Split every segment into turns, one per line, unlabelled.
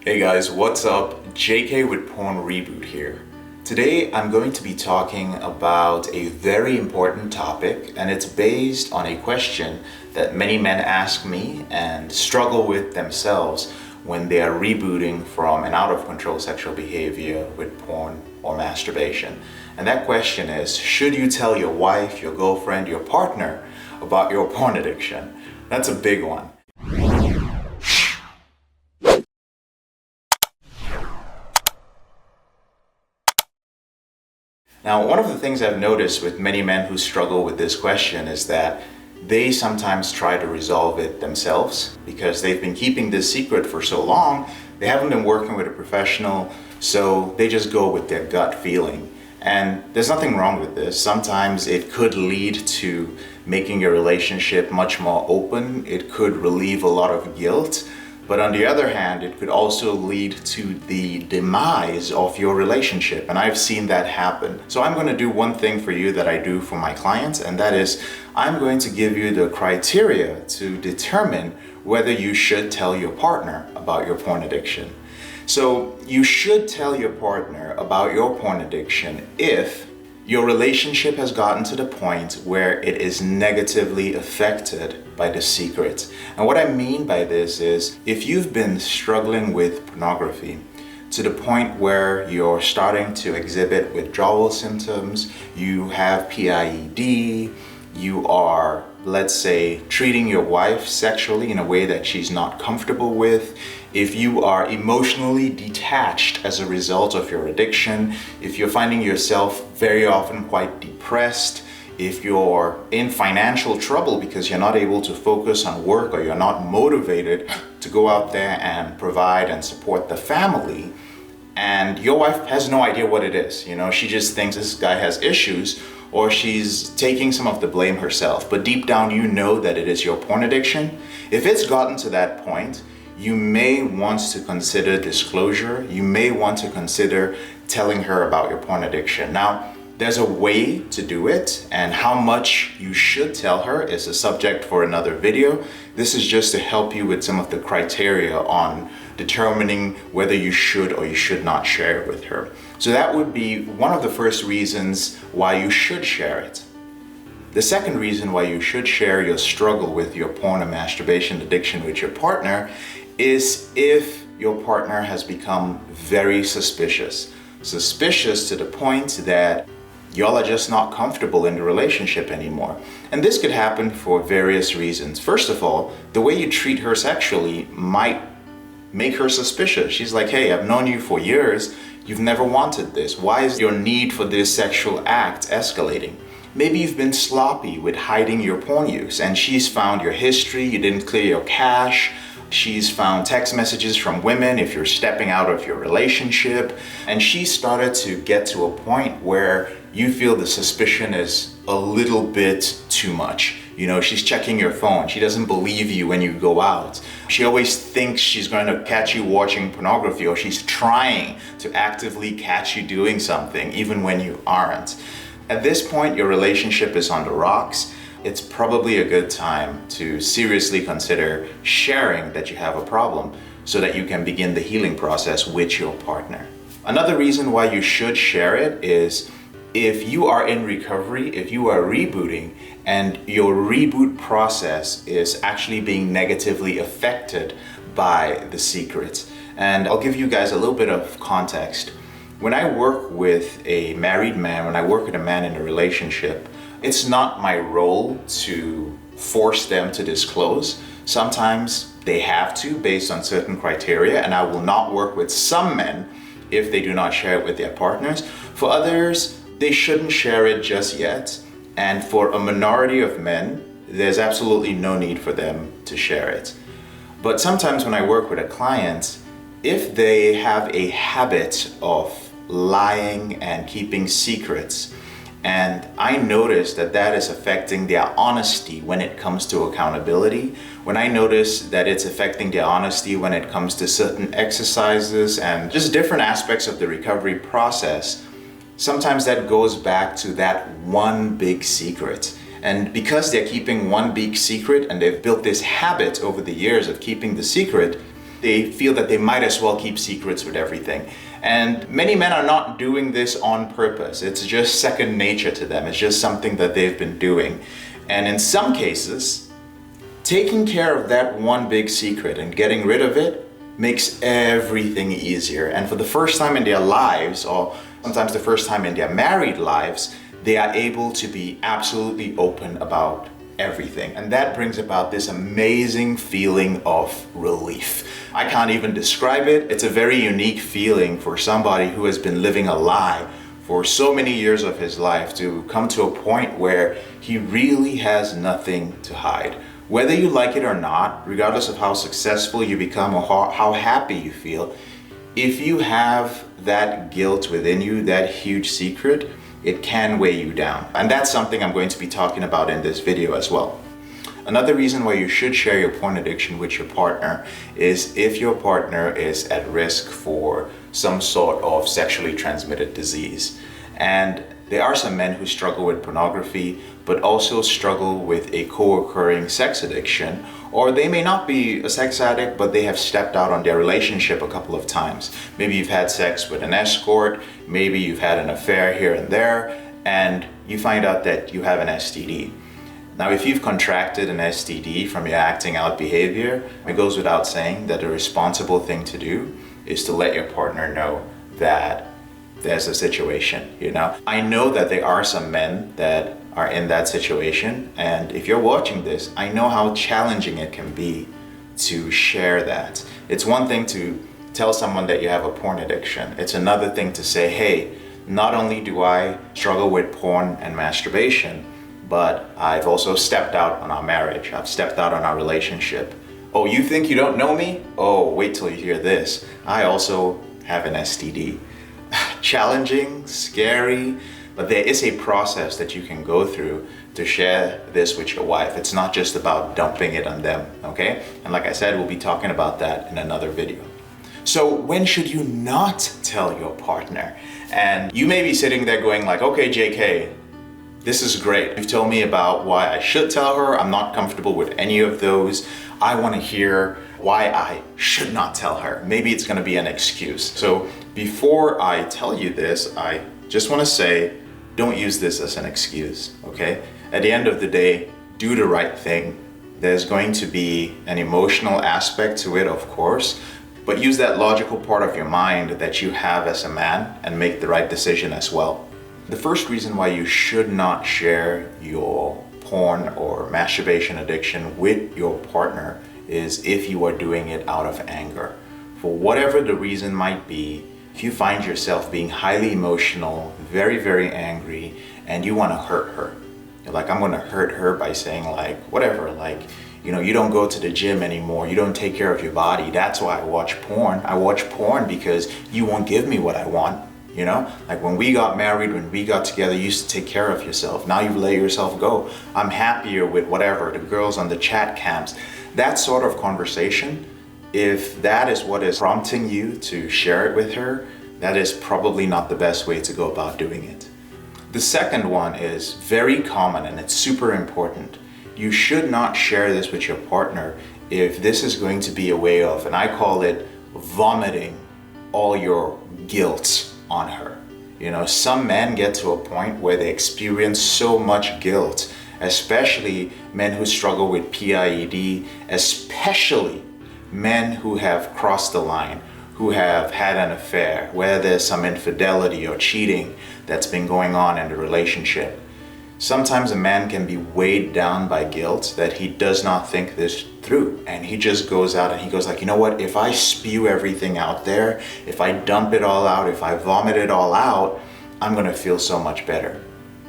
Hey guys, what's up? JK with Porn Reboot here. Today I'm going to be talking about a very important topic, and it's based on a question that many men ask me and struggle with themselves when they are rebooting from an out-of-control sexual behavior with porn or masturbation. And that question is, should you tell your wife, your girlfriend, your partner about your porn addiction? That's a big one. Now, one of the things I've noticed with many men who struggle with this question is that they sometimes try to resolve it themselves because they've been keeping this secret for so long. They haven't been working with a professional, so they just go with their gut feeling. And there's nothing wrong with this. Sometimes it could lead to making your relationship much more open. It could relieve a lot of guilt. But on the other hand, it could also lead to the demise of your relationship. And I've seen that happen. So I'm going to do one thing for you that I do for my clients, and that is I'm going to give you the criteria to determine whether you should tell your partner about your porn addiction. So you should tell your partner about your porn addiction if your relationship has gotten to the point where it is negatively affected by the secret. And what I mean by this is, if you've been struggling with pornography to the point where you're starting to exhibit withdrawal symptoms, you have PIED, you are, let's say, treating your wife sexually in a way that she's not comfortable with, if you are emotionally detached as a result of your addiction, if you're finding yourself very often quite depressed, if you're in financial trouble because you're not able to focus on work or you're not motivated to go out there and provide and support the family, and your wife has no idea what it is, she just thinks this guy has issues, or she's taking some of the blame herself, but deep down you know that it is your porn addiction. If it's gotten to that point, you may want to consider disclosure. You may want to consider telling her about your porn addiction. Now, there's a way to do it, and how much you should tell her is a subject for another video. This is just to help you with some of the criteria on determining whether you should or you should not share it with her. So that would be one of the first reasons why you should share it. The second reason why you should share your struggle with your porn and masturbation addiction with your partner is if your partner has become very suspicious. Suspicious to the point that y'all are just not comfortable in the relationship anymore. And this could happen for various reasons. First of all, the way you treat her sexually might make her suspicious. She's like, hey, I've known you for years. You've never wanted this. Why is your need for this sexual act escalating? Maybe you've been sloppy with hiding your porn use, and she's found your history, you didn't clear your cache. She's found text messages from women if you're stepping out of your relationship, and she started to get to a point where you feel the suspicion is a little bit too much. She's checking your phone. She doesn't believe you when you go out. She always thinks she's going to catch you watching pornography, or she's trying to actively catch you doing something even when you aren't. At this point, your relationship is on the rocks. It's probably a good time to seriously consider sharing that you have a problem so that you can begin the healing process with your partner. Another reason why you should share it is if you are in recovery, if you are rebooting, and your reboot process is actually being negatively affected by the secret. And I'll give you guys a little bit of context. When I work with a married man, when I work with a man in a relationship, it's not my role to force them to disclose. Sometimes they have to based on certain criteria, and I will not work with some men if they do not share it with their partners. For others, they shouldn't share it just yet. And for a minority of men, there's absolutely no need for them to share it. But sometimes when I work with a client, if they have a habit of lying and keeping secrets, and I notice that that is affecting their honesty when it comes to accountability, when I notice that it's affecting their honesty when it comes to certain exercises and just different aspects of the recovery process, sometimes that goes back to that one big secret. And because they're keeping one big secret and they've built this habit over the years of keeping the secret, They feel that they might as well keep secrets with everything. And many men are not doing this on purpose. It's just second nature to them. It's just something that they've been doing. And in some cases, taking care of that one big secret and getting rid of it makes everything easier. And for the first time in their lives, or sometimes the first time in their married lives, they are able to be absolutely open about everything. And that brings about this amazing feeling of relief. I can't even describe it. It's a very unique feeling for somebody who has been living a lie for so many years of his life to come to a point where he really has nothing to hide. Whether you like it or not, regardless of how successful you become or how happy you feel, if you have that guilt within you, that huge secret, it can weigh you down. And that's something I'm going to be talking about in this video as well. Another reason why you should share your porn addiction with your partner is if your partner is at risk for some sort of sexually transmitted disease. And there are some men who struggle with pornography, but also struggle with a co-occurring sex addiction, or they may not be a sex addict, but they have stepped out on their relationship a couple of times. Maybe you've had sex with an escort, maybe you've had an affair here and there, and you find out that you have an STD. Now, if you've contracted an STD from your acting out behavior, it goes without saying that the responsible thing to do is to let your partner know that there's a situation, you know? I know that there are some men that are in that situation, and if you're watching this, I know how challenging it can be to share that. It's one thing to tell someone that you have a porn addiction. It's another thing to say, hey, not only do I struggle with porn and masturbation, but I've also stepped out on our marriage. I've stepped out on our relationship. Oh, you think you don't know me? Oh, wait till you hear this. I also have an STD. Challenging, scary, but there is a process that you can go through to share this with your wife. It's not just about dumping it on them, okay? And like I said, we'll be talking about that in another video. So when should you not tell your partner? And you may be sitting there going like, okay, JK, this is great. You've told me about why I should tell her. I'm not comfortable with any of those. I want to hear why I should not tell her. Maybe it's going to be an excuse. So before I tell you this, I just want to say, don't use this as an excuse, okay? At the end of the day, do the right thing. There's going to be an emotional aspect to it, of course, but use that logical part of your mind that you have as a man and make the right decision as well. The first reason why you should not share your porn or masturbation addiction with your partner is if you are doing it out of anger. For whatever the reason might be, if you find yourself being highly emotional, very, very angry, and you want to hurt her, you're like, I'm going to hurt her by saying like, whatever, like, you know, you don't go to the gym anymore, you don't take care of your body, that's why I watch porn. I watch porn because you won't give me what I want. You know, like when we got married, when we got together, you used to take care of yourself. Now you let yourself go. I'm happier with whatever, the girls on the chat cams. That sort of conversation, if that is what is prompting you to share it with her, that is probably not the best way to go about doing it. The second one is very common and it's super important. You should not share this with your partner if this is going to be a way of, and I call it vomiting all your guilt on her. You know, some men get to a point where they experience so much guilt, especially men who struggle with PIED, especially men who have crossed the line, who have had an affair, where there's some infidelity or cheating that's been going on in the relationship. Sometimes a man can be weighed down by guilt that he does not think this through, and he just goes out and he goes like, you know what, if I spew everything out there, if I dump it all out, if I vomit it all out, I'm gonna feel so much better.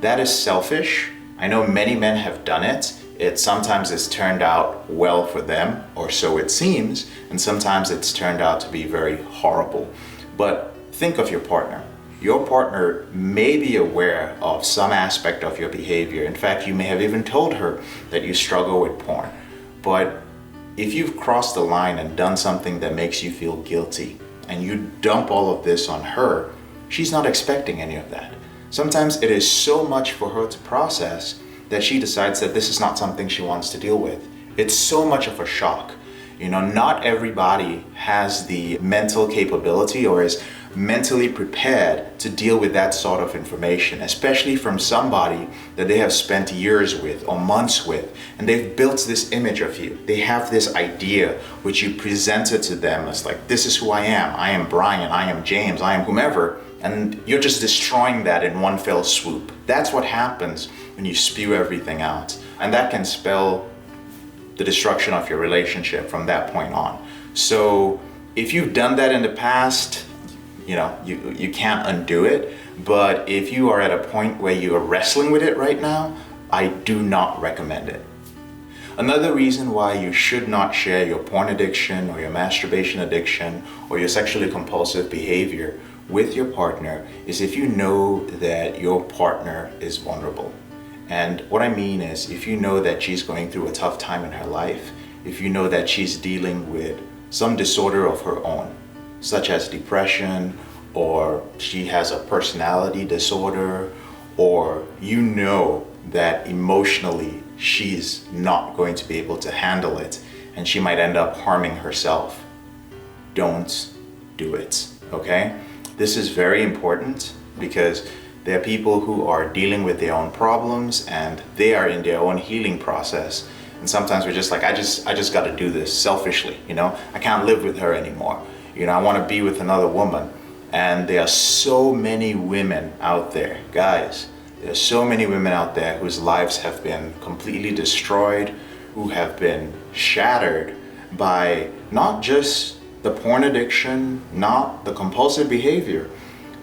That is selfish. I know many men have done it. Sometimes it's turned out well for them, or so it seems, and sometimes it's turned out to be very horrible. But think of your partner. Your partner may be aware of some aspect of your behavior. In fact, you may have even told her that you struggle with porn. But if you've crossed the line and done something that makes you feel guilty, and you dump all of this on her, she's not expecting any of that. Sometimes it is so much for her to process that she decides that this is not something she wants to deal with. It's so much of a shock. Not everybody has the mental capability or is mentally prepared to deal with that sort of information, especially from somebody that they have spent years with or months with, and they've built this image of you. They have this idea which you presented to them as like, this is who I am Brian, I am James, I am whomever, and you're just destroying that in one fell swoop. That's what happens when you spew everything out, and that can spell the destruction of your relationship from that point on. So if you've done that in the past, you can't undo it. But if you are at a point where you are wrestling with it right now, I do not recommend it. Another reason why you should not share your porn addiction or your masturbation addiction or your sexually compulsive behavior with your partner is if you know that your partner is vulnerable. And what I mean is, if you know that she's going through a tough time in her life, if you know that she's dealing with some disorder of her own, such as depression, or she has a personality disorder, or you know that emotionally she's not going to be able to handle it and she might end up harming herself, don't do it, okay? This is very important because there are people who are dealing with their own problems and they are in their own healing process. And sometimes we're just like, I just got to do this selfishly, I can't live with her anymore. I want to be with another woman. And there are so many women out there, guys, there are so many women out there whose lives have been completely destroyed, who have been shattered by not just the porn addiction, not the compulsive behavior,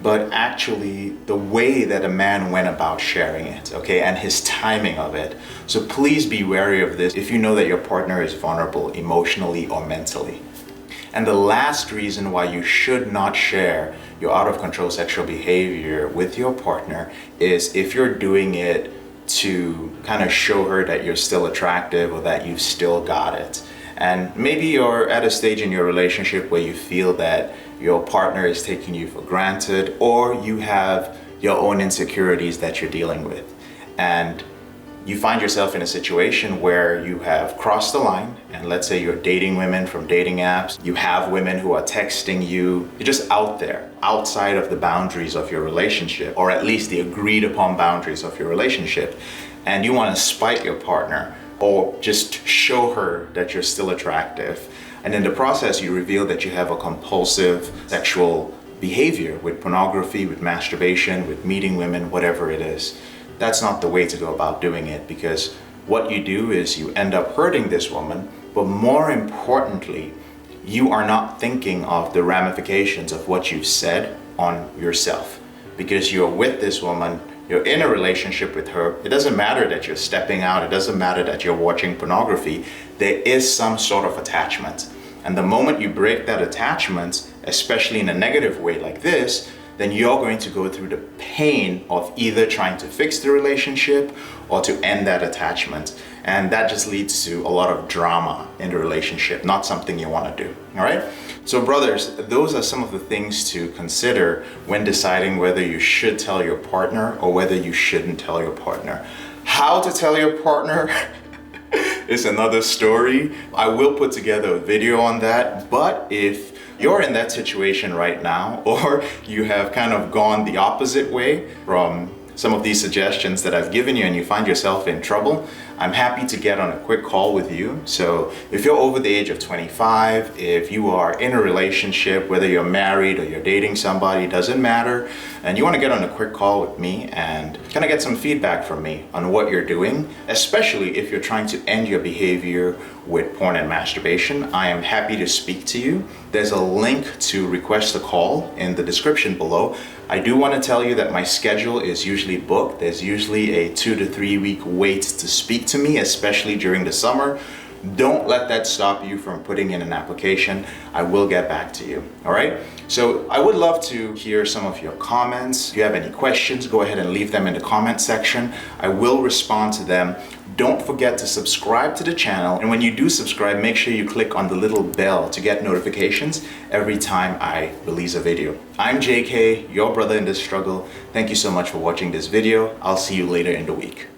but actually the way that a man went about sharing it, okay, and his timing of it. So please be wary of this if you know that your partner is vulnerable emotionally or mentally. And the last reason why you should not share your out of control sexual behavior with your partner is if you're doing it to kind of show her that you're still attractive or that you've still got it. And maybe you're at a stage in your relationship where you feel that your partner is taking you for granted, or you have your own insecurities that you're dealing with. And you find yourself in a situation where you have crossed the line, and let's say you're dating women from dating apps, you have women who are texting you, you're just out there, outside of the boundaries of your relationship, or at least the agreed upon boundaries of your relationship, and you want to spite your partner, or just show her that you're still attractive. And in the process, you reveal that you have a compulsive sexual behavior with pornography, with masturbation, with meeting women, whatever it is. That's not the way to go about doing it, because what you do is you end up hurting this woman, but more importantly, you are not thinking of the ramifications of what you've said on yourself. Because you're with this woman, you're in a relationship with her, it doesn't matter that you're stepping out, it doesn't matter that you're watching pornography, there is some sort of attachment. And the moment you break that attachment, especially in a negative way like this, then you're going to go through the pain of either trying to fix the relationship or to end that attachment. And that just leads to a lot of drama in the relationship, not something you want to do, all right? So brothers, those are some of the things to consider when deciding whether you should tell your partner or whether you shouldn't tell your partner. How to tell your partner is another story. I will put together a video on that, but if you're in that situation right now, or you have kind of gone the opposite way from some of these suggestions that I've given you and you find yourself in trouble, I'm happy to get on a quick call with you. So if you're over the age of 25, if you are in a relationship, whether you're married or you're dating somebody, doesn't matter, and you want to get on a quick call with me and kind of get some feedback from me on what you're doing, especially if you're trying to end your behavior with porn and masturbation, I am happy to speak to you. There's a link to request a call in the description below. I do want to tell you that my schedule is usually booked. There's usually a 2 to 3 week wait to speak to me, especially during the summer. Don't let that stop you from putting in an application. I will get back to you, all right? So I would love to hear some of your comments. If you have any questions, go ahead and leave them in the comment section. I will respond to them. Don't forget to subscribe to the channel. And when you do subscribe, make sure you click on the little bell to get notifications every time I release a video. I'm JK, your brother in this struggle. Thank you so much for watching this video. I'll see you later in the week.